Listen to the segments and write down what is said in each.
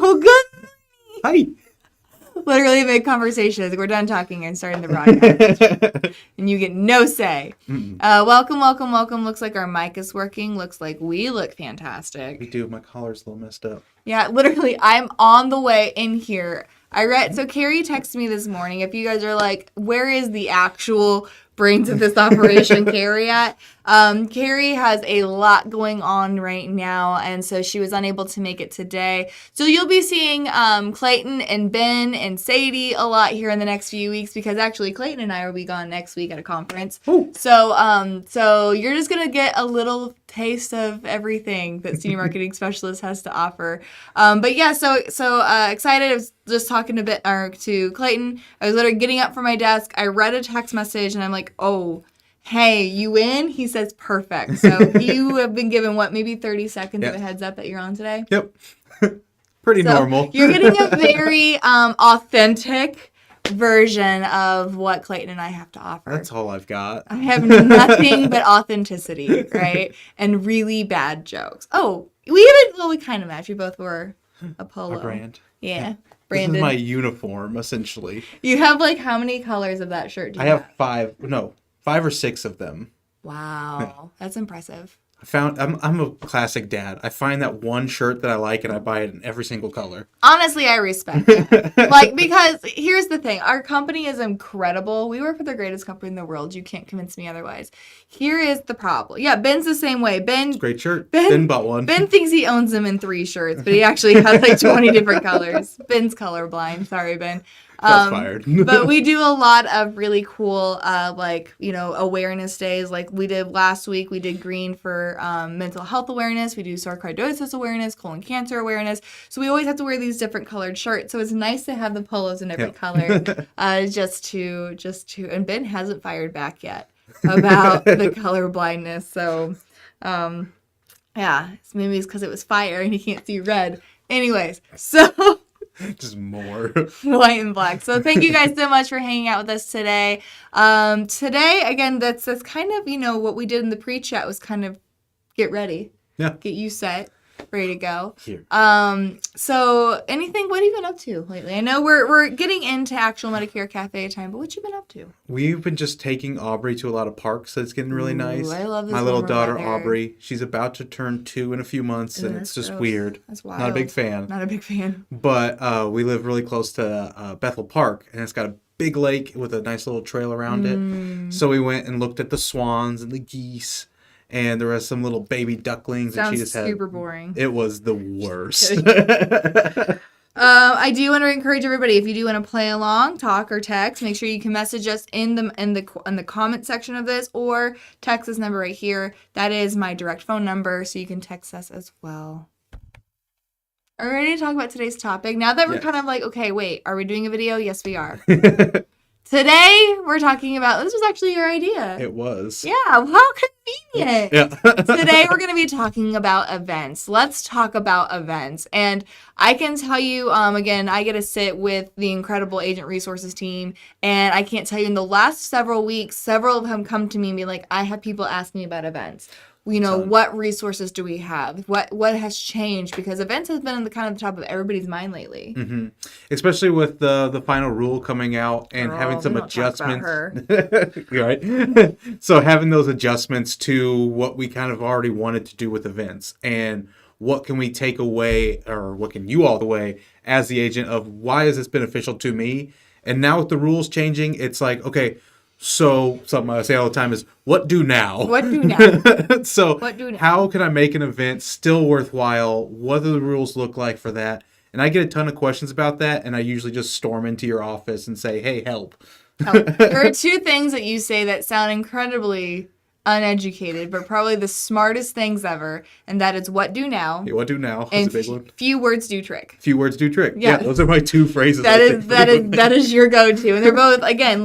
Oh, good. Hi. Literally mid-conversation. We're done talking and starting the broadcast. And you get no say. Welcome. Looks like our mic is working. Looks like we look fantastic. We do. My collar's a little messed up. Yeah, literally, I'm on the way in here. So Kari texted me this morning. If you guys are like, where is the actual brains of this operation Kari at? Kari has a lot going on right now, and so she was unable to make it today. So you'll be seeing Clayton and Ben and Sadie a lot here in the next few weeks, because actually Clayton and I will be gone next week at a conference. Ooh. So you're just gonna get a little taste of everything that Senior Marketing Specialist has to offer. But yeah, so excited. I was just talking to Clayton. I was literally getting up from my desk. I read a text message and I'm like, oh, hey, you in? He says, perfect. So you have been given, maybe 30 seconds of a heads up that you're on today? Yep. Pretty normal. You're getting a very authentic version of what Clayton and I have to offer. That's all I've got. I have nothing but authenticity, right? And really bad jokes. Oh, we kind of match. We both wore a polo. Our brand. Yeah. Branded. This is my uniform, essentially. You have, how many colors of that shirt do you have? I have 5 or 6 of them. Wow. That's impressive. I'm a classic dad. I find that one shirt that I like and I buy it in every single color. Honestly, I respect that. Because here's the thing. Our company is incredible. We work for the greatest company in the world. You can't convince me otherwise. Here is the problem. Yeah, Ben's the same way. Great shirt. Ben bought one. Ben thinks he owns them in 3 shirts, but he actually has 20 different colors. Ben's colorblind. Sorry, Ben. Shots fired. But we do a lot of really cool, awareness days. Like we did last week, we did green for mental health awareness. We do sarcoidosis awareness, colon cancer awareness. So we always have to wear these different colored shirts. So it's nice to have the polos in every color, just to. And Ben hasn't fired back yet about the color blindness. So, maybe it's because it was fire and he can't see red. Anyways, so. Just more white and black. So thank you guys so much for hanging out with us today. Today, again, that's kind of, what we did in the pre-chat was kind of get ready. Yeah. Get you set, ready to go. Here. So what have you been up to lately? I know we're getting into actual Medicare Cafe time, but what you been up to? We've been just taking Aubrey to a lot of parks, so it's getting really nice. I love this. My little daughter, Aubrey, she's about to turn 2 in a few months, and it's just weird. That's wild. Not a big fan. But we live really close to Bethel Park, and it's got a big lake with a nice little trail around it. So we went and looked at the swans and the geese. And there was some little baby ducklings. Sounds and she just had, super boring. It was the worst. I do want to encourage everybody, if you do want to play along, talk or text, make sure you can message us in the comment section of this, or text this number right here. That is my direct phone number, so you can text us as well. Are we ready to talk about today's topic? Now that we're kind of okay, wait, are we doing a video? Yes, we are. Today, we're talking about, this was actually your idea. It was. Yeah, how convenient. Yeah. Today, we're going to be talking about events. Let's talk about events. And I can tell you, again, I get to sit with the incredible Agent Resources team, and I can't tell you, in the last several weeks, several of them come to me and be like, I have people ask me about events. What resources do we have? What has changed? Because events has been in the top of everybody's mind lately. Mm-hmm. Especially with the final rule coming out and having some adjustments. Right. So having those adjustments to what we kind of already wanted to do with events, and what can we take away, or what can you all take away as the agent of why is this beneficial to me? And now with the rules changing, it's like, okay, so something I say all the time is, what do now? What do now? So what do now? How can I make an event still worthwhile? What do the rules look like for that? And I get a ton of questions about that, and I usually just storm into your office and say, hey, help. There are 2 things that you say that sound incredibly uneducated, but probably the smartest things ever, and that is what do now. Yeah, what do now is a big one. Few words do trick. Few words do trick. Yeah, those are my 2 phrases. That is your go-to, and they're both, again,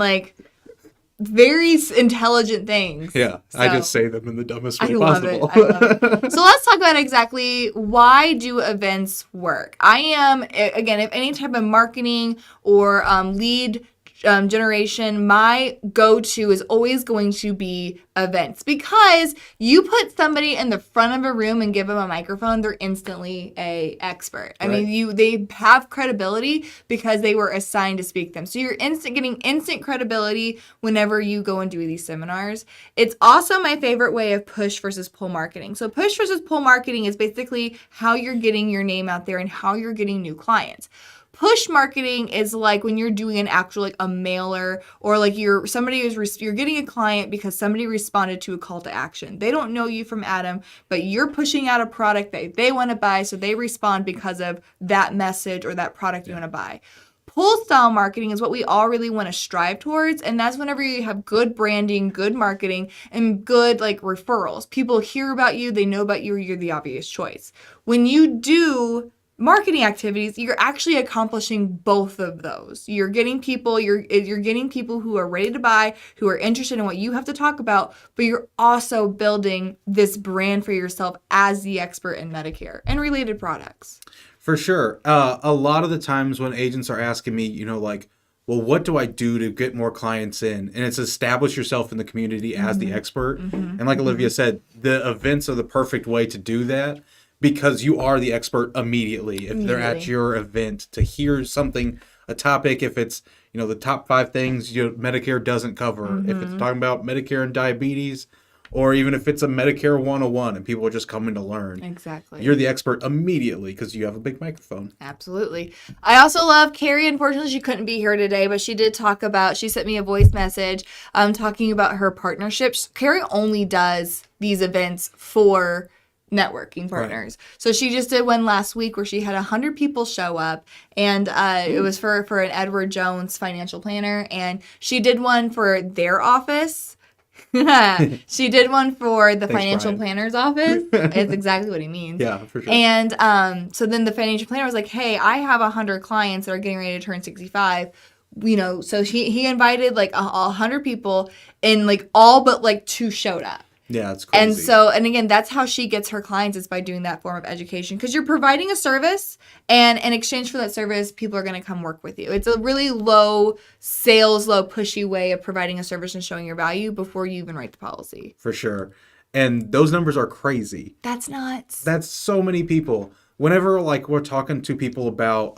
very intelligent things. Yeah, so, I just say them in the dumbest way possible. I love it. So let's talk about exactly why do events work. I am, again, if any type of marketing or lead generation, my go-to is always going to be events, because you put somebody in the front of a room and give them a microphone, they're instantly a expert. I mean, they have credibility because they were assigned to speak them. So you're getting instant credibility whenever you go and do these seminars. It's also my favorite way of push versus pull marketing. So push versus pull marketing is basically how you're getting your name out there and how you're getting new clients. Push marketing is like when you're doing an actual, like, a mailer, or like you're getting a client because somebody responded to a call to action. They don't know you from Adam, but you're pushing out a product that they want to buy, so they respond because of that message or that product you want to buy. Pull style marketing is what we all really want to strive towards, and that's whenever you have good branding, good marketing, and good, like, referrals. People hear about you, they know about you, you're the obvious choice. When you do marketing activities, you're actually accomplishing both of those. You're getting people who are ready to buy, who are interested in what you have to talk about, but you're also building this brand for yourself as the expert in Medicare and related products. For sure. A lot of the times when agents are asking me, you know, like, well, what do I do to get more clients in? And it's establish yourself in the community as the expert. And like Olivia said, the events are the perfect way to do that, because you are the expert immediately. If they're at your event to hear something, a topic, if it's, you know, the top 5 things Medicare doesn't cover, if it's talking about Medicare and diabetes, or even if it's a Medicare 101 and people are just coming to learn. Exactly. You're the expert immediately because you have a big microphone. Absolutely. I also love Kari. Unfortunately, she couldn't be here today, but she did she sent me a voice message talking about her partnerships. Kari only does these events for networking partners. Right. So she just did one last week where she had 100 people show up, and it was for an Edward Jones financial planner, and she did one for their office. She did one for the financial planner's office. It's exactly what he means. Yeah, for sure. And so then the financial planner was like, hey, I have 100 clients that are getting ready to turn 65. You know, so he invited like 100 people, and like all but like 2 showed up. Yeah, it's crazy. And again, that's how she gets her clients, is by doing that form of education, because you're providing a service, and in exchange for that service, people are going to come work with you. It's a really low pushy way of providing a service and showing your value before you even write the policy. For sure. And those numbers are crazy. That's nuts. That's so many people. Whenever like we're talking to people about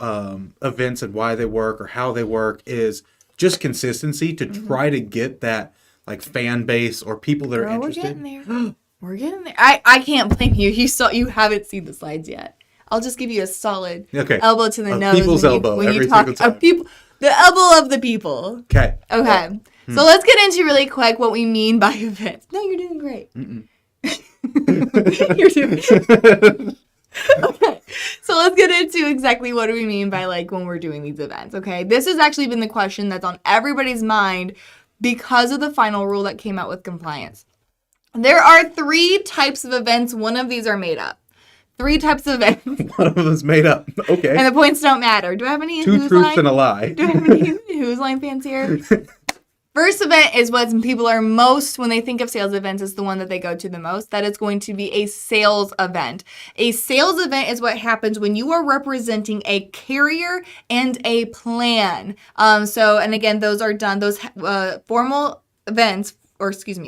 events and why they work or how they work, is just consistency to try to get that like fan base or people that are interested. We're getting there. We're getting there. I can't blame you. You haven't seen the slides yet. I'll just give you a solid elbow to the nose. People's elbow when you talk of people, the elbow of the people. Okay. Okay. So let's get into really quick what we mean by events. No, you're doing great. You're doing Okay. So let's get into exactly what do we mean by like when we're doing these events. Okay. This has actually been the question that's on everybody's mind because of the final rule that came out with compliance. There are 3 types of events. One of these are made up. 3 types of events. One of them is made up. Okay. And the points don't matter. Do I have any 2 truths and a lie. Do I have any Who's Line fans here? First event is what people are most, when they think of sales events, is the one that they go to the most. That is going to be a sales event. A sales event is what happens when you are representing a carrier and a plan. And again, those are done, those formal events,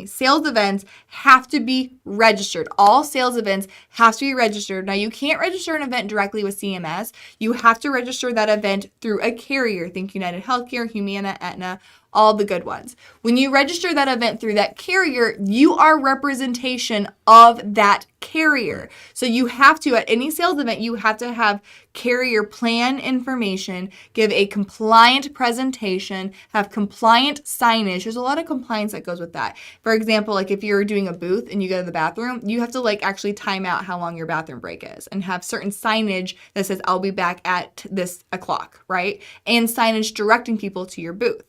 sales events have to be registered. All sales events have to be registered. Now, you can't register an event directly with CMS. You have to register that event through a carrier. Think United Healthcare, Humana, Aetna, all the good ones. When you register that event through that carrier, you are representation of that carrier. So you have to, at any sales event, you have to have carrier plan information, give a compliant presentation, have compliant signage. There's a lot of compliance that goes with that. For example, like if you're doing a booth and you go to the bathroom, you have to like actually time out how long your bathroom break is and have certain signage that says, I'll be back at this o'clock, right? And signage directing people to your booth.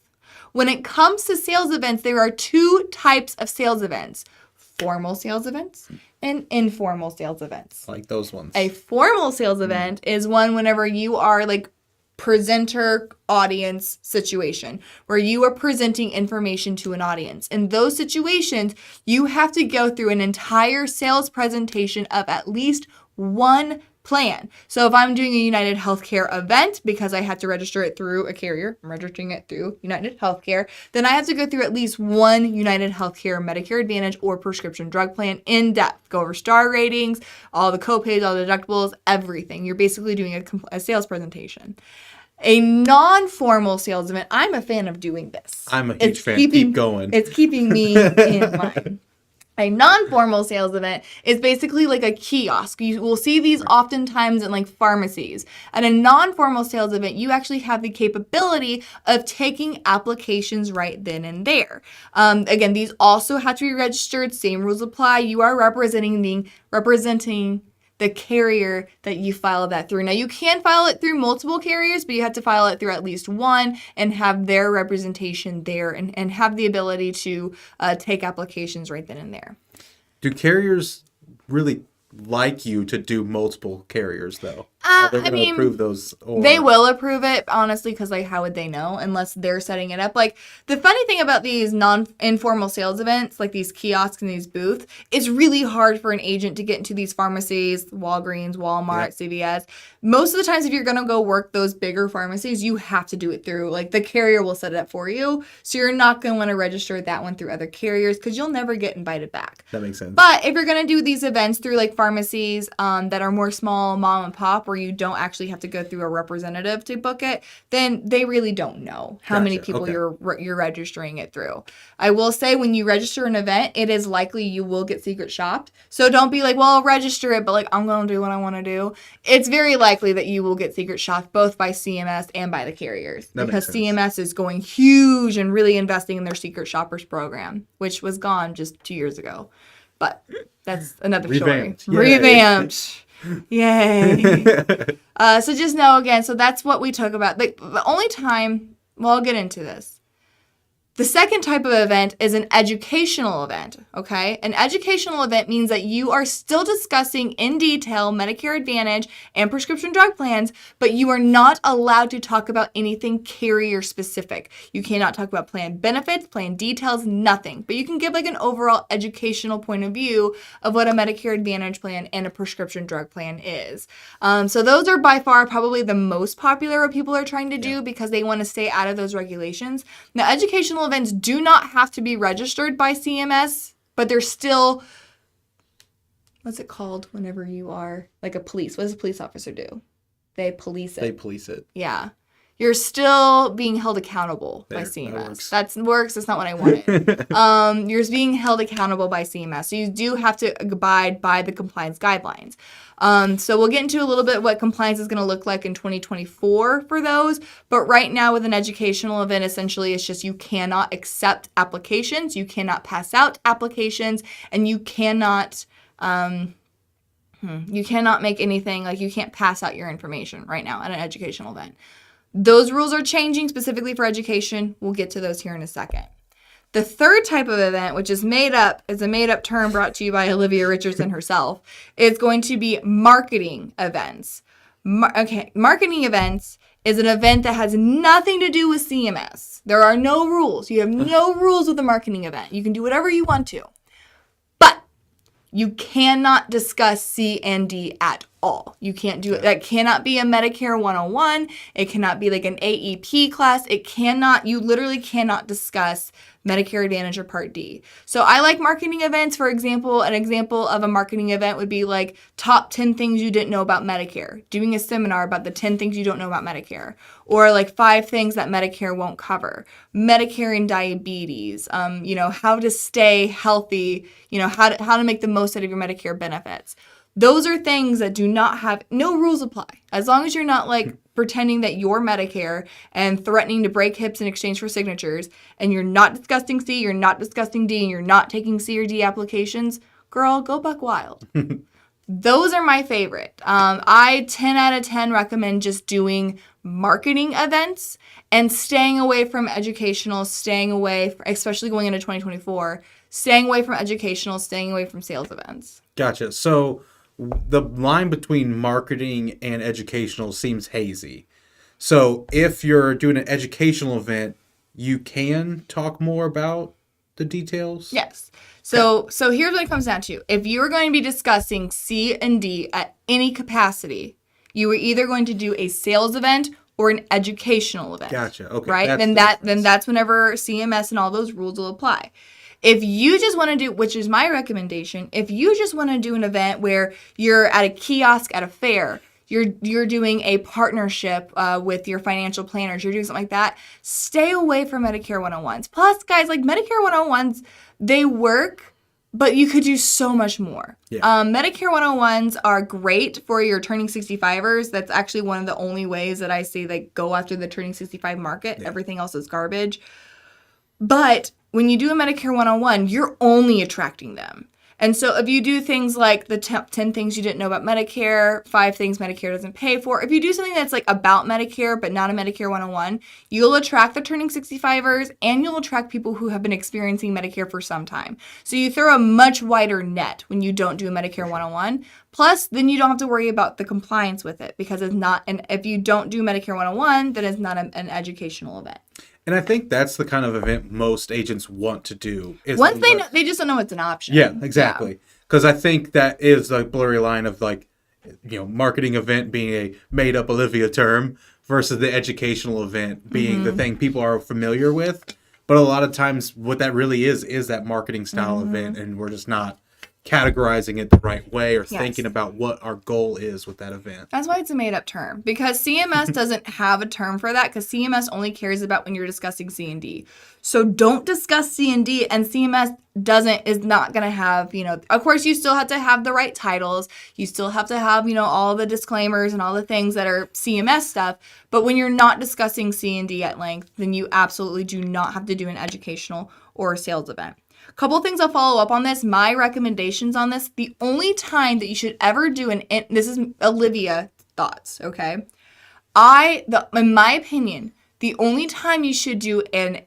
When it comes to sales events, there are 2 types of sales events: formal sales events and informal sales events. Like those ones. A formal sales event is one whenever you are like presenter audience situation, where you are presenting information to an audience. In those situations, you have to go through an entire sales presentation of at least 1 plan. So if I'm doing a United Healthcare event because I have to register it through a carrier, I'm registering it through United Healthcare, then I have to go through at least one United Healthcare Medicare Advantage or prescription drug plan in depth. Go over star ratings, all the copays, all the deductibles, everything. You're basically doing a sales presentation. A non-formal sales event, I'm a fan of doing this. I'm a huge fan. Keep going. It's keeping me in line. A non-formal sales event is basically like a kiosk. You will see these oftentimes in like pharmacies. At a non-formal sales event, you actually have the capability of taking applications right then and there. Again, these also have to be registered. Same rules apply. You are representing the carrier that you file that through. Now, you can file it through multiple carriers, but you have to file it through at least one and have their representation there and have the ability to take applications right then and there. Do carriers really like you to do multiple carriers, though? Are they going to approve those? Or... They will approve it, honestly, because like, how would they know unless they're setting it up? Like, the funny thing about these non-informal sales events, like these kiosks and these booths, it's really hard for an agent to get into these pharmacies, Walgreens, Walmart, CVS. Most of the times, if you're going to go work those bigger pharmacies, you have to do it through, like, the carrier will set it up for you. So you're not going to want to register that one through other carriers because you'll never get invited back. That makes sense. But if you're going to do these events through, like, pharmacies that are more small, mom and pop, where you don't actually have to go through a representative to book it, then they really don't know how many people you're registering it through. I will say when you register an event, it is likely you will get secret shopped. So don't be like, well, I'll register it, but like I'm going to do what I want to do. It's very likely that you will get secret shopped both by CMS and by the carriers because CMS is going huge and really investing in their secret shoppers program, which was gone just 2 years ago. But that's another story. Revamped. Yay. So just know, again, so that's what we talk about. Like, the only time, well, I'll get into this. The second type of event is an educational event, okay? An educational event means that you are still discussing in detail Medicare Advantage and prescription drug plans, but you are not allowed to talk about anything carrier specific. You cannot talk about plan benefits, plan details, nothing. But you can give like an overall educational point of view of what a Medicare Advantage plan and a prescription drug plan is. So those are by far probably the most popular what people are trying to do because they want to stay out of those regulations. Now, educational events do not have to be registered by CMS, but they're still, what's it called whenever you are like a police? What does a police officer do? They police it. They police it. Yeah. You're still being held accountable by CMS. That works. That's not what I wanted. You're being held accountable by CMS. So you do have to abide by the compliance guidelines. So we'll get into a little bit what compliance is going to look like in 2024 for those. But right now with an educational event, essentially it's just you cannot accept applications, you cannot pass out applications, and you cannot make anything, like you can't pass out your information right now at an educational event. Those rules are changing specifically for education. We'll get to those here in a second. The third type of event, which is a made-up term brought to you by Olivia Richardson herself, is going to be marketing events. Marketing events is an event that has nothing to do with CMS. There are no rules. You have no rules with a marketing event. You can do whatever you want to. But you cannot discuss C&D at all. You can't do it. That cannot be a Medicare 101. It cannot be like an AEP class. You literally cannot discuss Medicare Advantage or Part D. So I like marketing events. For example, an example of a marketing event would be like top 10 things you didn't know about Medicare, doing a seminar about the 10 things you don't know about Medicare, or like 5 things that Medicare won't cover, Medicare and diabetes, how to stay healthy, how to make the most out of your Medicare benefits. Those are things that do not have, no rules apply. As long as you're not like pretending that you're Medicare and threatening to break hips in exchange for signatures, and you're not discussing C, you're not discussing D, and you're not taking C or D applications, girl, go buck wild. Those are my favorite. I 10 out of 10 recommend just doing marketing events and staying away from educational, especially going into 2024, staying away from educational, staying away from sales events. Gotcha. So the line between marketing and educational seems hazy. So if you're doing an educational event, you can talk more about the details? Yes. So here's what it comes down to. If you're going to be discussing C&D at any capacity, you are either going to do a sales event or an educational event. Gotcha. Okay. Right? Then that's whenever CMS and all those rules will apply. If you just want to do, which is my recommendation, if you just want to do an event where you're at a kiosk at a fair, you're doing a partnership with your financial planners, you're doing something like that, stay away from Medicare 101s. Plus, guys, like Medicare 101s, they work, but you could do so much more. Yeah. Medicare 101s are great for your turning 65ers. That's actually one of the only ways that I see they go after the turning 65 market. Yeah. Everything else is garbage. But when you do a Medicare 101, you're only attracting them. And so if you do things like the 10 things you didn't know about Medicare, 5 things Medicare doesn't pay for, if you do something that's like about Medicare but not a Medicare 101, you'll attract the turning 65ers and you'll attract people who have been experiencing Medicare for some time. So you throw a much wider net when you don't do a Medicare 101. Plus, then you don't have to worry about the compliance with it because it's not, and if you don't do Medicare 101, then it's not an educational event. And I think that's the kind of event most agents want to do. Once they just don't know it's an option. Yeah, exactly. Because I think that is a blurry line of like, marketing event being a made up Olivia term versus the educational event being the thing people are familiar with. But a lot of times what that really is that marketing style event, and we're just not categorizing it the right way or thinking about what our goal is with that event. That's why it's a made-up term, because CMS doesn't have a term for that, because CMS only cares about when you're discussing C&D. So don't discuss C&D, and CMS is not going to have, of course you still have to have the right titles. You still have to have, all the disclaimers and all the things that are CMS stuff. But when you're not discussing C&D at length, then you absolutely do not have to do an educational or a sales event. Couple things I'll follow up on this. My recommendations on this. The only time that you should ever do this is Olivia thoughts, okay? In my opinion, the only time you should do an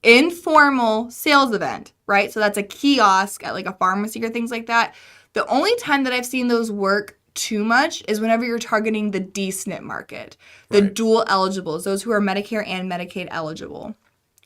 informal sales event, right? So that's a kiosk at like a pharmacy or things like that. The only time that I've seen those work too much is whenever you're targeting the D-SNP market, the dual eligibles, those who are Medicare and Medicaid eligible.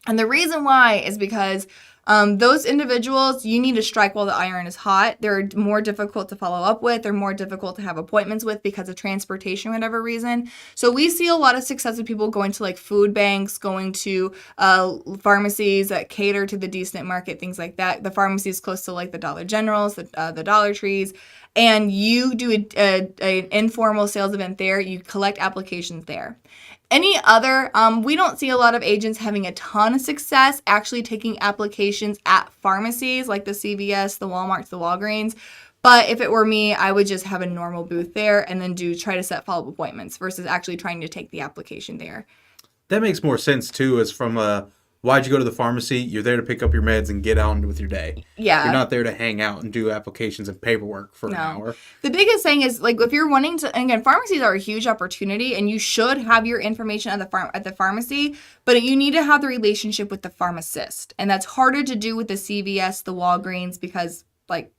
And the reason why is because those individuals, you need to strike while the iron is hot. They're more difficult to follow up with. They're more difficult to have appointments with because of transportation, whatever reason. So we see a lot of success with people going to like food banks, going to pharmacies that cater to the D-SNP market, things like that. The pharmacies close to like the Dollar Generals, the Dollar Trees. And you do an informal sales event there. You collect applications there. Any other, we don't see a lot of agents having a ton of success actually taking applications at pharmacies like the CVS, the Walmarts, the Walgreens. But if it were me, I would just have a normal booth there and then try to set follow-up appointments versus actually trying to take the application there. That makes more sense too, as from why'd you go to the pharmacy? You're there to pick up your meds and get on with your day. Yeah. You're not there to hang out and do applications and paperwork for an hour. The biggest thing is, like, if you're wanting to, and again, pharmacies are a huge opportunity, and you should have your information at the pharmacy, but you need to have the relationship with the pharmacist. And that's harder to do with the CVS, the Walgreens, because, like,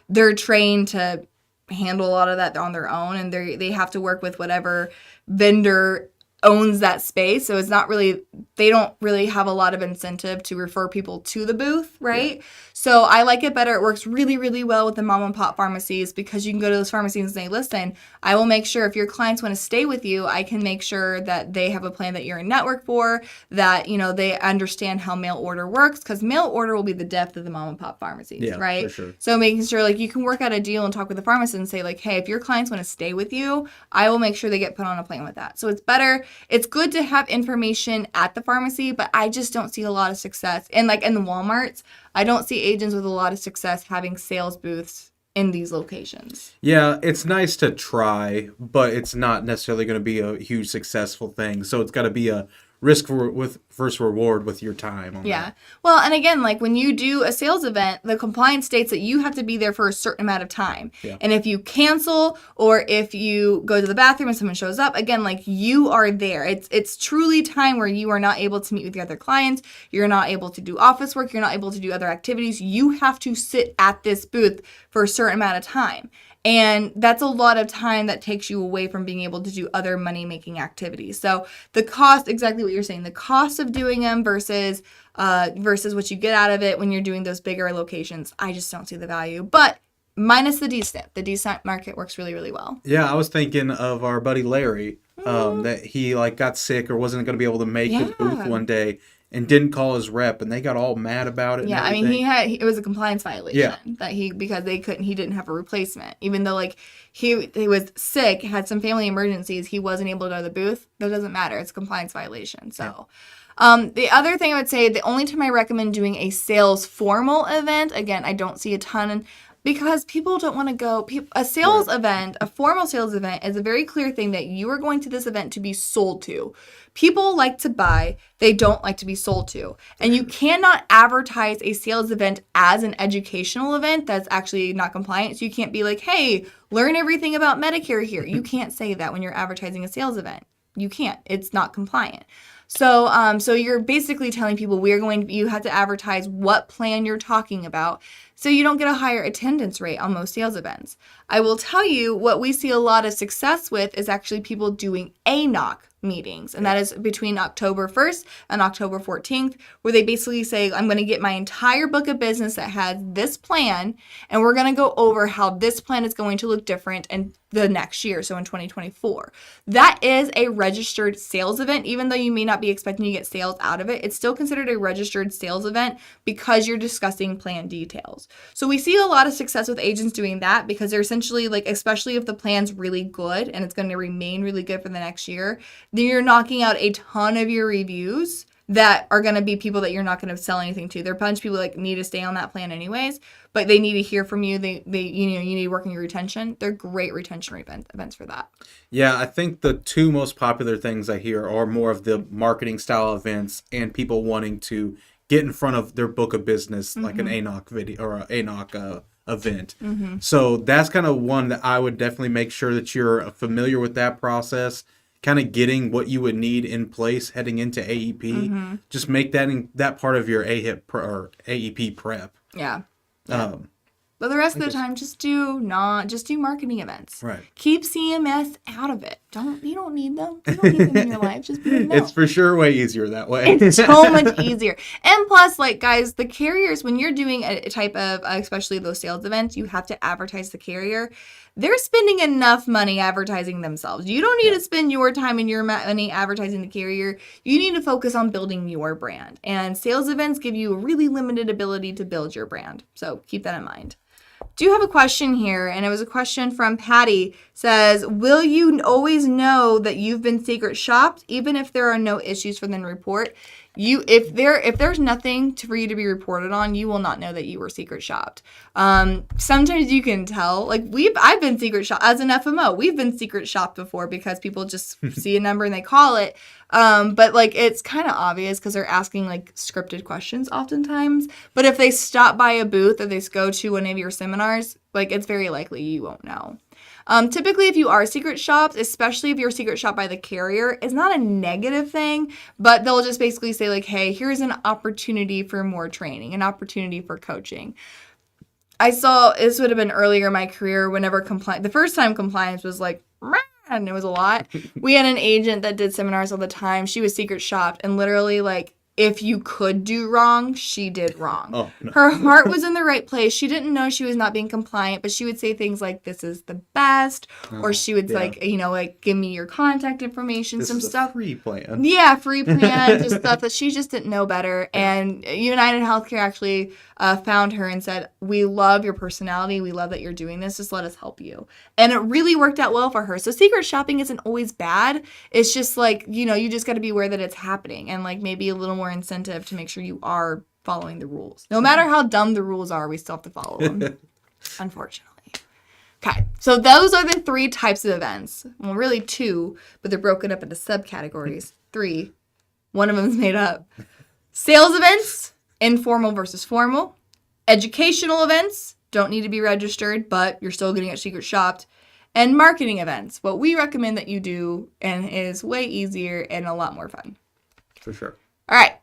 they're trained to handle a lot of that on their own, and they have to work with whatever vendor owns that space. So it's not really, they don't really have a lot of incentive to refer people to the booth, right? Yeah. So I like it better. It works really, really well with the mom and pop pharmacies because you can go to those pharmacies and say, listen, I will make sure if your clients want to stay with you, I can make sure that they have a plan that you're in network for, that, they understand how mail order works, because mail order will be the death of the mom and pop pharmacies, right? For sure. So making sure, like, you can work out a deal and talk with the pharmacist and say, like, hey, if your clients want to stay with you, I will make sure they get put on a plan with that. So it's better. It's good to have information at the pharmacy, but I just don't see a lot of success. And like in the Walmarts, I don't see agents with a lot of success having sales booths in these locations. Yeah, it's nice to try, but it's not necessarily going to be a huge successful thing. So it's got to be a risk versus reward with your time. That. Well, and again, like when you do a sales event, the compliance states that you have to be there for a certain amount of time. Yeah. And if you cancel or if you go to the bathroom and someone shows up, again, like you are there. It's truly time where you are not able to meet with your other clients. You're not able to do office work. You're not able to do other activities. You have to sit at this booth for a certain amount of time. And that's a lot of time that takes you away from being able to do other money-making activities. So the cost, exactly what you're saying, the cost of doing them versus what you get out of it when you're doing those bigger locations, I just don't see the value. But minus the DSNP. The DSNP market works really, really well. Yeah, I was thinking of our buddy Larry, that he got sick or wasn't going to be able to make his booth one day and didn't call his rep, and they got all mad about it. Yeah, and everything. I mean, it was a compliance violation that because he didn't have a replacement, even though he was sick, had some family emergencies, he wasn't able to go to the booth. That doesn't matter. It's a compliance violation. So. The other thing I would say, the only time I recommend doing a sales formal event, again, I don't see a ton because people don't want to go. A sales event, a formal sales event is a very clear thing that you are going to this event to be sold to. People like to buy, they don't like to be sold to. And you cannot advertise a sales event as an educational event that's actually not compliant. So you can't be like, hey, learn everything about Medicare here. You can't say that when you're advertising a sales event. You can't. It's not compliant. So you're basically telling people you have to advertise what plan you're talking about so you don't get a higher attendance rate on most sales events. I will tell you what we see a lot of success with is actually people doing ANOC meetings, and that is between October 1st and October 14th, where they basically say, I'm going to get my entire book of business that has this plan, and we're going to go over how this plan is going to look different in the next year, so in 2024. That is a registered sales event. Even though you may not be expecting to get sales out of it, it's still considered a registered sales event because you're discussing plan details. So we see a lot of success with agents doing that because they're essentially especially if the plan's really good and it's going to remain really good for the next year, then you're knocking out a ton of your reviews that are going to be people that you're not going to sell anything to. There are a bunch of people that need to stay on that plan anyways, but they need to hear from you. You need to work on your retention. They're great retention events for that. Yeah, I think the two most popular things I hear are more of the marketing style events and people wanting to get in front of their book of business, like an ANOC video or an ANOC event. So that's kind of one that I would definitely make sure that you're familiar with that process, kind of getting what you would need in place heading into AEP. Just make that part of your AEP prep. Yeah. But the rest of the time, just do marketing events. Right. Keep CMS out of it. You don't need them. You don't need them in your life. Just be no. It's for sure way easier that way. It's so much easier. And plus, guys, the carriers, when you're doing a type of, especially those sales events, you have to advertise the carrier. They're spending enough money advertising themselves. You don't need to spend your time and your money advertising the carrier. You need to focus on building your brand. And sales events give you a really limited ability to build your brand. So keep that in mind. Do have a question here, and it was a question from Patty. Says, will you always know that you've been secret shopped, even if there are no issues for them to report? If there's nothing for you to be reported on, you will not know that you were secret shopped. Sometimes you can tell. I've been secret shopped as an FMO. We've been secret shopped before because people just see a number and they call it. But it's kind of obvious because they're asking scripted questions oftentimes. But if they stop by a booth or they go to one of your seminars, it's very likely you won't know. Typically, if you are secret shopped, especially if you're secret shopped by the carrier, it's not a negative thing, but they'll just basically say hey, here's an opportunity for more training, an opportunity for coaching. I saw, this would have been earlier in my career, whenever the first time compliance was and it was a lot. We had an agent that did seminars all the time. She was secret shopped and literally if you could do wrong, she did wrong. Oh, no. Her heart was in the right place. She didn't know she was not being compliant, but she would say things like, this is the best. Or she would give me your contact information, this some is stuff. A free plan. Yeah, free plan, just stuff that she just didn't know better. And United Healthcare actually found her and said, we love your personality. We love that you're doing this. Just let us help you. And it really worked out well for her. So secret shopping isn't always bad. It's just you just got to be aware that it's happening and maybe a little more incentive to make sure you are following the rules. No matter how dumb the rules are, we still have to follow them, unfortunately. Okay, so those are the 3 types of events. Well, really 2, but they're broken up into subcategories. 3. One of them is made up. Sales events, informal versus formal. Educational events, don't need to be registered, but you're still going to get secret shopped. And marketing events, what we recommend that you do and is way easier and a lot more fun. For sure. All right.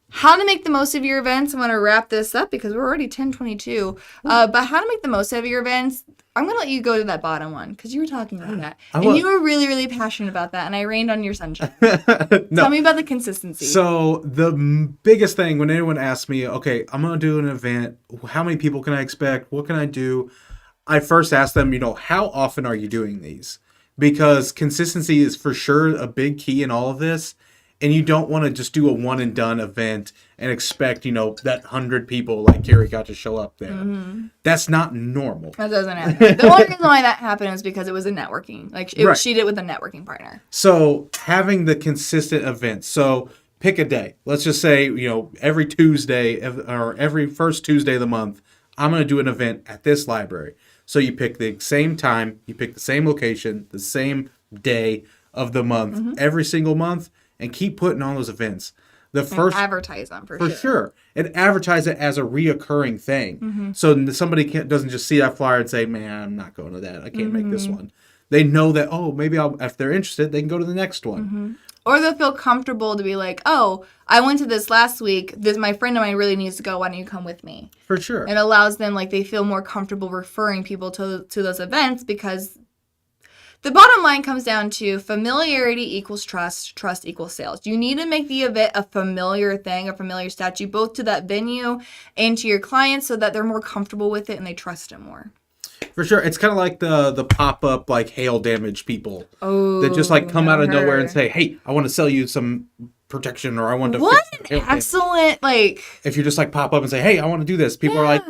how to make the most of your events. I'm going to wrap this up because we're already 10:22. But how to make the most of your events, I'm going to let you go to that bottom one because you were talking about that. And you were really, really passionate about that. And I rained on your sunshine. Tell me about the consistency. So the biggest thing when anyone asks me, okay, I'm going to do an event. How many people can I expect? What can I do? I first ask them, how often are you doing these? Because consistency is for sure a big key in all of this. And you don't want to just do a one and done event and expect, that 100 people like Kari got to show up there. Mm-hmm. That's not normal. That doesn't happen. The only reason why that happened is because it was a networking. She did it with a networking partner. So having the consistent events. So pick a day. Let's just say, every Tuesday or every first Tuesday of the month, I'm going to do an event at this library. So you pick the same time, you pick the same location, the same day of the month, every single month. And keep putting on those events. And advertise them for sure. And advertise it as a reoccurring thing. Mm-hmm. So somebody doesn't just see that flyer and say, man, I'm not going to that. I can't make this one. They know that, maybe if they're interested, they can go to the next one. Mm-hmm. Or they'll feel comfortable to be like, I went to this last week. My friend of mine really needs to go. Why don't you come with me? For sure. It allows them, they feel more comfortable referring people to those events because the bottom line comes down to familiarity equals trust, trust equals sales. You need to make the event a familiar thing, a familiar statue, both to that venue and to your clients so that they're more comfortable with it and they trust it more. For sure. It's kind of like the pop-up, hail damage people that just, come out of nowhere and say, hey, I want to sell you some protection or I want to fix an excellent, If you just, pop up and say, hey, I want to do this, people are like,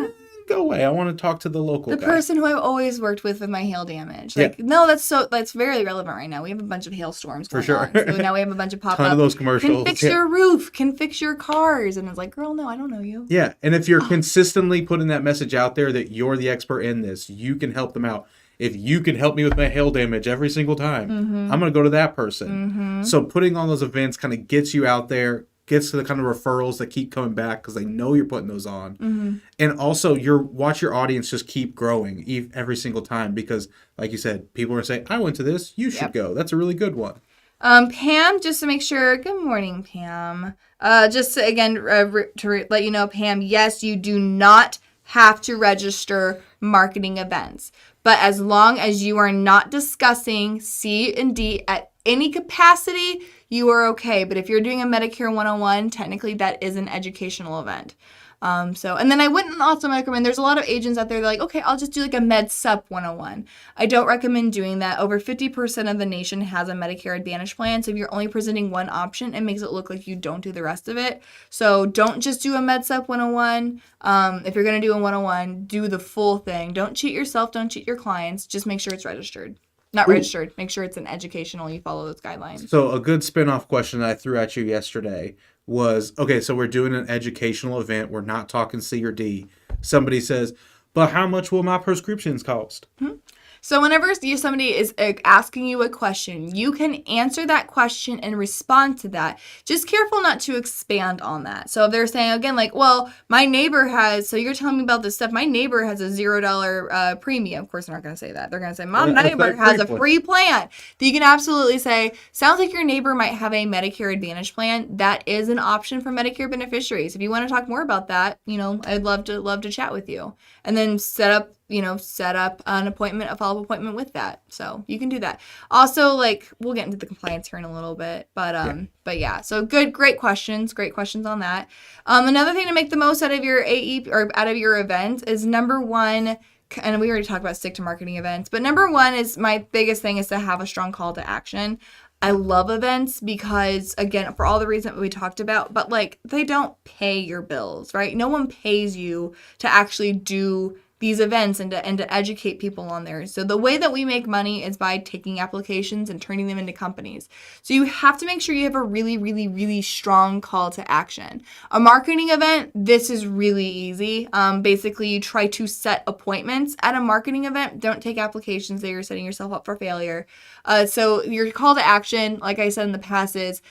go away. I want to talk to the local guy. The person who I've always worked with my hail damage. No, that's very relevant right now. We have a bunch of hailstorms going on. So now we have a bunch of pop-up. Ton of those commercials. Can fix your roof. Can fix your cars. And it's like, girl, no, I don't know you. Yeah. And if you're consistently putting that message out there that you're the expert in this, you can help them out. If you can help me with my hail damage every single time, I'm going to go to that person. Mm-hmm. So putting on those events kind of gets you out there, gets to the kind of referrals that keep coming back because they know you're putting those on. Mm-hmm. And also watch your audience just keep growing every single time because, like you said, people are saying, I went to this, you should go. That's a really good one. Pam, just to make sure, good morning, Pam. Just to, again, to let you know, Pam, yes, you do not have to register marketing events. But as long as you are not discussing C and D at any capacity, you are okay. But if you're doing a Medicare 101, technically that is an educational event. And then I wouldn't also recommend, there's a lot of agents out there that are like, okay, I'll just do a Med Sup 101. I don't recommend doing that. Over 50% of the nation has a Medicare Advantage plan. So if you're only presenting one option, it makes it look like you don't do the rest of it. So don't just do a Med Sup 101. If you're going to do a 101, do the full thing. Don't cheat yourself. Don't cheat your clients. Just make sure it's registered. Not registered. Make sure it's an educational. You follow those guidelines. So a good spin-off question that I threw at you yesterday was, okay, so we're doing an educational event. We're not talking C or D. Somebody says, but how much will my prescriptions cost? Mm-hmm. So whenever somebody is asking you a question, you can answer that question and respond to that. Just careful not to expand on that. So if they're saying, again, well, my neighbor has, so you're telling me about this stuff, my neighbor has a $0 premium. Of course, they're not going to say that. They're going to say, my neighbor has a free plan. You can absolutely say, sounds like your neighbor might have a Medicare Advantage plan. That is an option for Medicare beneficiaries. If you want to talk more about that, I'd love to chat with you. And then set up an appointment, a follow-up appointment with that. So you can do that. Also, we'll get into the compliance here in a little bit, but yeah. So great questions on that. Another thing to make the most out of your AE or out of your event is number one, and we already talked about stick to marketing events, but number one is my biggest thing is to have a strong call to action. I love events because, again, for all the reasons we talked about, but they don't pay your bills, right? No one pays you to actually do these events and to educate people on there. So the way that we make money is by taking applications and turning them into companies. So you have to make sure you have a really, really, really strong call to action. A marketing event, this is really easy. Basically, you try to set appointments at a marketing event. Don't take applications that you're setting yourself up for failure. So your call to action, like I said in the past, is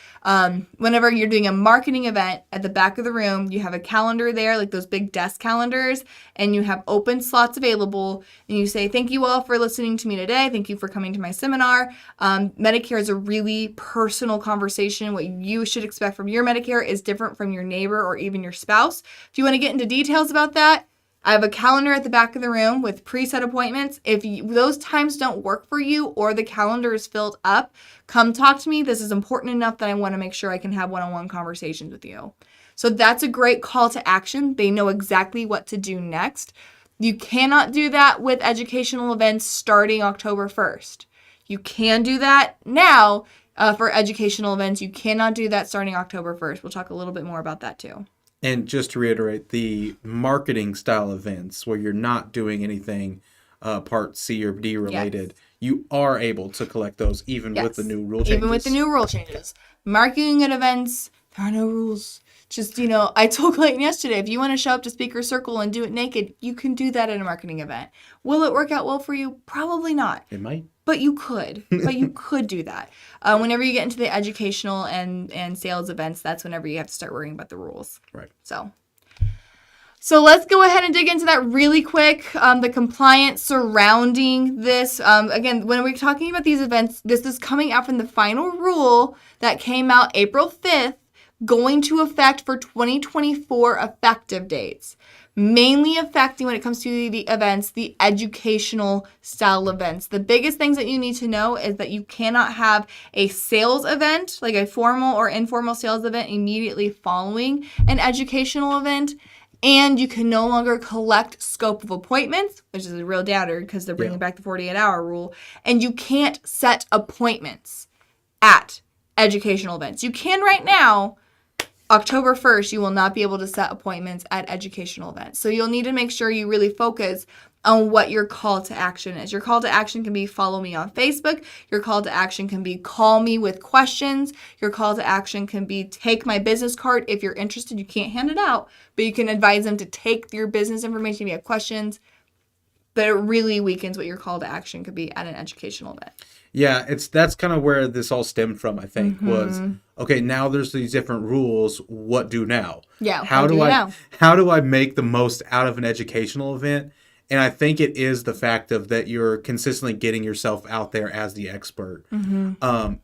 whenever you're doing a marketing event, at the back of the room, you have a calendar there, those big desk calendars, and you have open open slots available, and you say, thank you all for listening to me today. Thank you for coming to my seminar. Medicare is a really personal conversation. What you should expect from your Medicare is different from your neighbor or even your spouse. If you want to get into details about that, I have a calendar at the back of the room with preset appointments. If those times don't work for you or the calendar is filled up, come talk to me. This is important enough that I want to make sure I can have one-on-one conversations with you. So that's a great call to action. They know exactly what to do next. You cannot do that with educational events starting October 1st. You can do that now for educational events. You cannot do that starting October 1st. We'll talk a little bit more about that too. And just to reiterate, the marketing style events where you're not doing anything Part C or D related, you are able to collect those even with the new rule changes. Even with the new rule changes. Marketing at events, there are no rules. Just, I told Clayton yesterday, if you want to show up to Speaker Circle and do it naked, you can do that at a marketing event. Will it work out well for you? Probably not. It might. But you could. You could do that. Whenever you get into the educational and sales events, that's whenever you have to start worrying about the rules. Right. So let's go ahead and dig into that really quick. The compliance surrounding this. Again, when we're talking about these events, this is coming out from the final rule that came out April 5th, going to affect for 2024 effective dates. Mainly affecting when it comes to the events, the educational style events. The biggest things that you need to know is that you cannot have a sales event, like a formal or informal sales event immediately following an educational event. And you can no longer collect scope of appointments, which is a real downer because they're bringing back the 48-hour rule. And you can't set appointments at educational events. You can right now. October 1st, you will not be able to set appointments at educational events. So you'll need to make sure you really focus on what your call to action is. Your call to action can be follow me on Facebook. Your call to action can be call me with questions. Your call to action can be take my business card. If you're interested, you can't hand it out, but you can advise them to take your business information if you have questions. But it really weakens what your call to action could be at an educational event. Yeah, that's kind of where this all stemmed from, I think, was, okay, now there's these different rules. What do now? Yeah, how do I make the most out of an educational event? And I think it is the fact of that you're consistently getting yourself out there as the expert.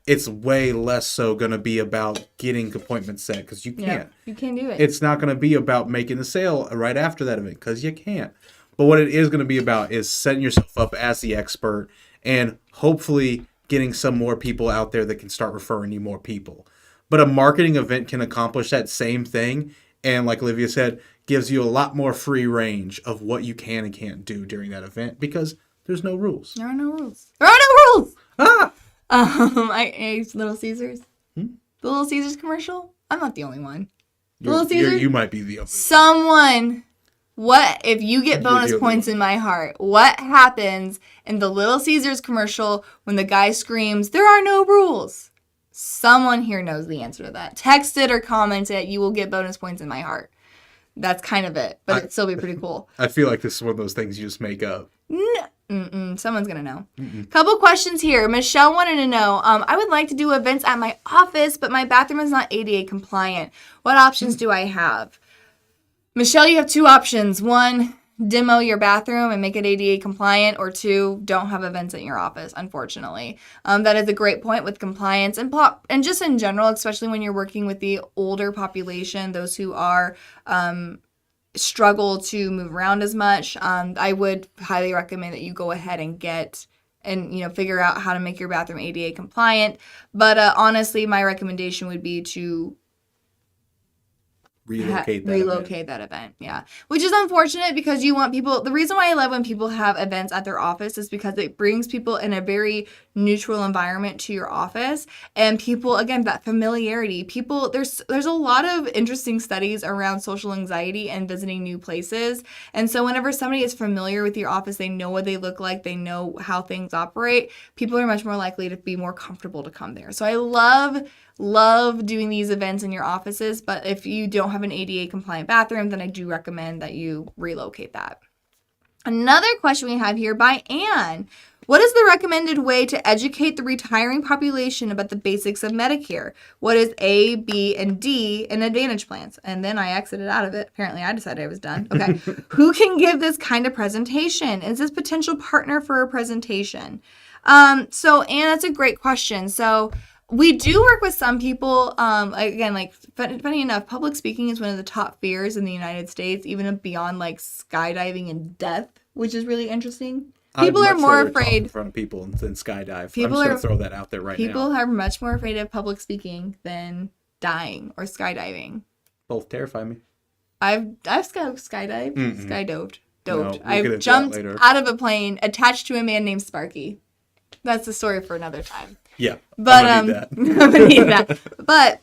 It's way less so going to be about getting appointments set because you can't. You can't do it. It's not going to be about making a sale right after that event because you can't. But what it is going to be about is setting yourself up as the expert and hopefully getting some more people out there that can start referring you more people. But a marketing event can accomplish that same thing. And like Olivia said, gives you a lot more free range of what you can and can't do during that event because there's no rules. There are no rules. There are no rules! Little Caesars. The Little Caesars commercial? I'm not the only one. Little Caesars? You might be the only one. What if you get bonus points in my heart? What happens in the Little Caesars commercial when the guy screams, there are no rules? Someone here knows the answer to that. Text it or comment it. You will get bonus points in my heart. That's kind of it, but it'd still be pretty cool. I feel like this is one of those things you just make up. Someone's going to know. Couple questions here. Michelle wanted to know, I would like to do events at my office, but my bathroom is not ADA compliant. What options do I have? Michelle, you have two options. One, demo your bathroom and make it ADA compliant, or two, don't have events at your office, unfortunately. That is a great point with compliance and just in general, especially when you're working with the older population, those who are struggle to move around as much. I would highly recommend that you go ahead and figure out how to make your bathroom ADA compliant. But honestly, my recommendation would be to relocate that event. Yeah, which is unfortunate because you want people. The reason why I love when people have events at their office is because it brings people in a very neutral environment to your office, and people, again, that familiarity. People, there's a lot of interesting studies around social anxiety and visiting new places, and so whenever somebody is familiar with your office, they know what they look like, they know how things operate, people are much more likely to be more comfortable to come there. So I love doing these events in your offices, but if you don't have an ADA compliant bathroom, then I do recommend that you relocate that. Another question we have here by Anne. What is the recommended way to educate the retiring population about the basics of Medicare? What is A, B, and D in Advantage plans? And then I exited out of it. Apparently, I decided I was done. Okay. Who can give this kind of presentation? Is this potential partner for a presentation? Anne, that's a great question. So we do work with some people. Again, like funny enough, public speaking is one of the top fears in the United States, even beyond like skydiving and death, which is really interesting. People are more afraid in front of people than skydive. I'm just going to throw that out there right now. People are much more afraid of public speaking than dying or skydiving. Both terrify me. I've skydived, skydoved. No, I've jumped out of a plane attached to a man named Sparky. That's a story for another time. Yeah, but I'm gonna need that. But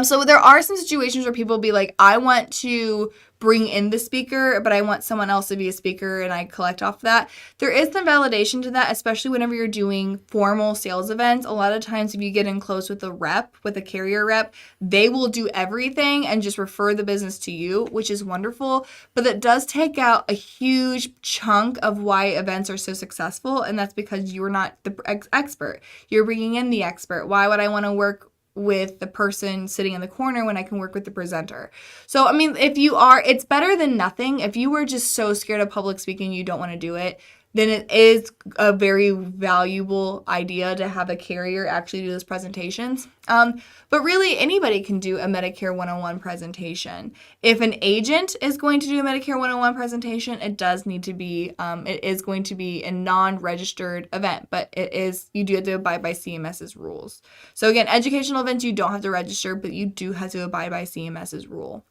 so there are some situations where people will be like, I want to bring in the speaker, but I want someone else to be a speaker, and I collect off that. There is some validation to that, especially whenever you're doing formal sales events. A lot of times if you get in close with a carrier rep, they will do everything and just refer the business to you, which is wonderful. But that does take out a huge chunk of why events are so successful, and that's because you're not the expert. You're bringing in the expert. Why would I want to work with the person sitting in the corner when I can work with the presenter? So, I mean, it's better than nothing. If you were just so scared of public speaking you don't want to do it, then it is a very valuable idea to have a carrier actually do those presentations. But really, anybody can do a Medicare 101 presentation. If an agent is going to do a Medicare 101 presentation, it does need to be, it is going to be a non-registered event, but you do have to abide by CMS's rules. So again, educational events, you don't have to register, but you do have to abide by CMS's rule.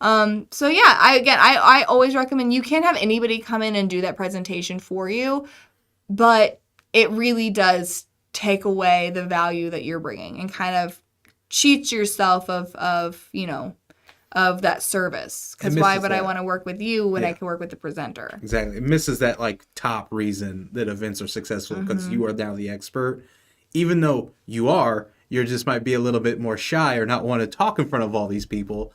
I always recommend you can have anybody come in and do that presentation for you, but it really does take away the value that you're bringing and kind of cheats yourself of that service. Because why would I want to work with you when I can work with the presenter? Exactly. It misses that like top reason that events are successful because you are now the expert. Even though you just might be a little bit more shy or not want to talk in front of all these people.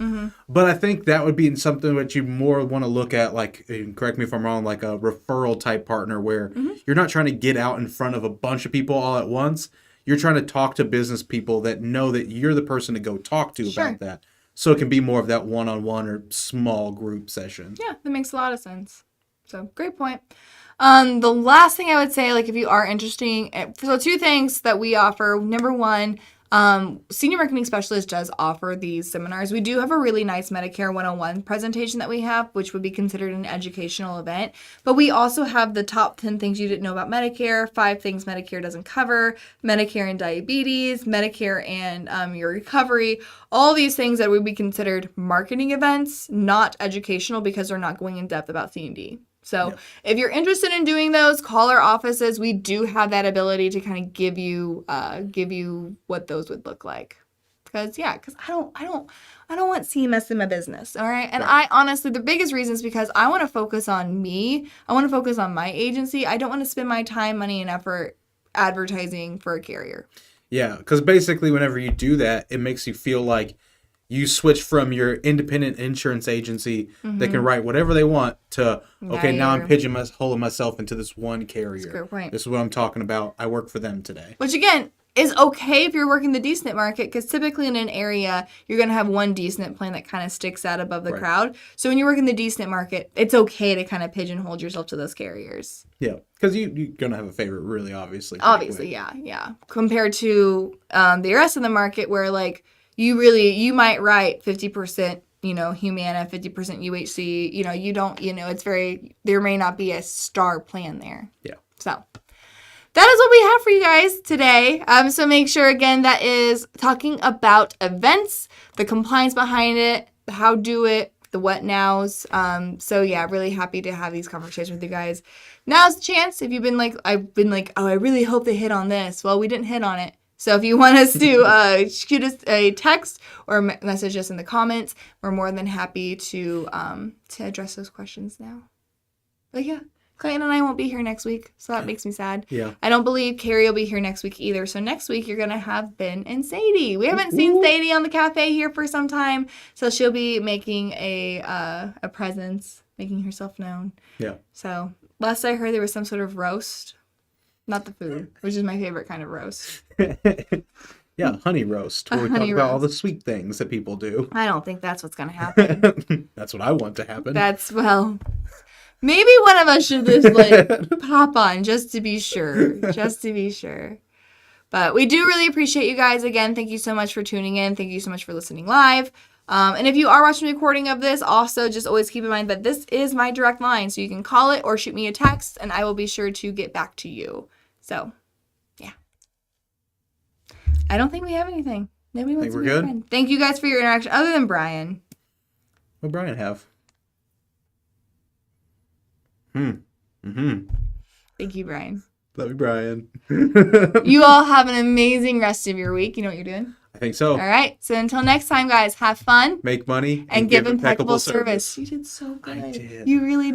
But I think that would be something that you more want to look at, like, correct me if I'm wrong, like a referral type partner where you're not trying to get out in front of a bunch of people all at once. You're trying to talk to business people that know that you're the person to go talk to about that. So it can be more of that one-on-one or small group session. Yeah, that makes a lot of sense. So great point. The last thing I would say, like if you are interested, so 2 things that we offer. Number 1, Senior Marketing Specialist does offer these seminars. We do have a really nice Medicare 101 presentation that we have, which would be considered an educational event. But we also have the top 10 things you didn't know about Medicare, 5 things Medicare doesn't cover, Medicare and diabetes, Medicare and your recovery, all these things that would be considered marketing events, not educational because they're not going in depth about C&D. So if you're interested in doing those, call our offices. We do have that ability to kind of give you what those would look like. Because I don't want CMS in my business, all right? And I honestly, the biggest reason is because I want to focus on me. I want to focus on my agency. I don't want to spend my time, money, and effort advertising for a carrier. Yeah, because basically whenever you do that, it makes you feel like you switch from your independent insurance agency that can write whatever they want to, now I'm pigeonholing myself into this one carrier. That's a good point. This is what I'm talking about. I work for them today. Which, again, is okay if you're working the D-SNP market because typically in an area, you're going to have one D-SNP plan that kind of sticks out above the crowd. So when you're working the D-SNP market, it's okay to kind of pigeonhole yourself to those carriers. Yeah, because you're going to have a favorite really obviously. Obviously, yeah. Compared to the rest of the market where, like, you might write 50%, Humana, 50% UHC, you don't, there may not be a star plan there. Yeah. So that is what we have for you guys today. So make sure, again, that is talking about events, the compliance behind it, how do it, the what nows. Really happy to have these conversations with you guys. Now's the chance. If you've been I've been oh, I really hope they hit on this. Well, we didn't hit on it. So if you want us to shoot us a text or message us in the comments, we're more than happy to address those questions now. But yeah, Clayton and I won't be here next week, so that makes me sad. Yeah. I don't believe Kari will be here next week either. So next week you're gonna have Ben and Sadie. We haven't seen Sadie on the cafe here for some time, so she'll be making a presence, making herself known. Yeah. So last I heard, there was some sort of roast not the food, which is my favorite kind of roast. Yeah, honey roast, where we talk about all the sweet things that people do. I don't think that's what's going to happen. That's what I want to happen. Maybe one of us should just like pop on just to be sure. Just to be sure. But we do really appreciate you guys. Again, thank you so much for tuning in. Thank you so much for listening live. And if you are watching a recording of this, also just always keep in mind that this is my direct line. So you can call it or shoot me a text and I will be sure to get back to you. So, yeah. I don't think we have anything. Nobody wants to be a friend. Thank you guys for your interaction, other than Brian. What did Brian have? Thank you, Brian. Love you, Brian. You all have an amazing rest of your week. You know what you're doing? I think so. All right. So until next time, guys, have fun. Make money. And give impeccable service. You did so good. I did. You really